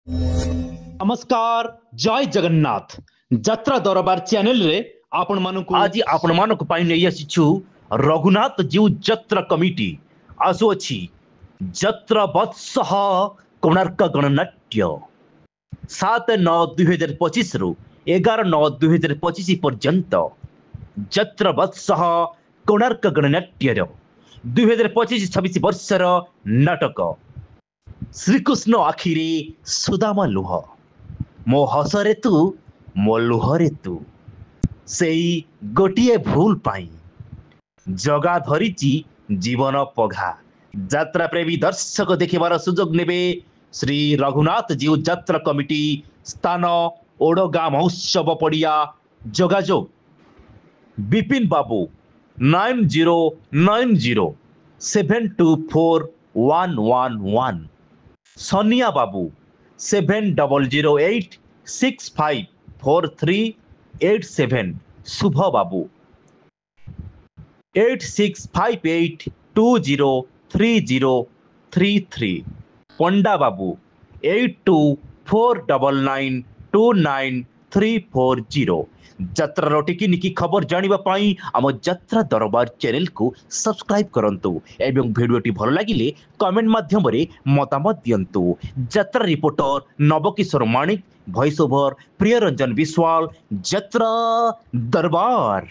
नमस्कार जय जगन्नाथ यात्रा दरबार चैनल रे आपण मानकु आज आपण मानक पाई नै आसीछु रघुनाथ जीव जत्रा कमिटी आसु अछि जत्रा वत्सह कोणार्क गणनाट्य 7/9/2025 रु 11/9/2025 पर्यंत जत्रा वत्सह कोणार्क गणनाट्य 2025-26 वर्षर नाटक श्रीकृष्ण आखिरे सुदामा लुह मो हसरे तू मो लुहरे तू सेई गोटिए भूल पाई जगा धरिची जीवन पघा यात्रा प्रेमी दर्शक देखिबार सुजोग नेबे श्री रघुनाथ जीव यात्रा कमिटी स्थान ओडगाँ महोत्सव पड़िया जोगाजोग विपिन बाबू 9090724111 सोनिया बाबू 7008654387 शुभ बाबू 8658203033 पंडा बाबू 8249929340 यात्रा रोटिकी निकी खबर जानिबा पाई आम यात्रा दरबार चैनल को सब्सक्राइब करंतु एवं वीडियोटी भल लागिले कमेंट माध्यम रे मतामत दियंतु। यात्रा रिपोर्टर नवकिशोर माणिक, वॉइस ओवर प्रियरंजन विश्वाल, यात्रा दरबार।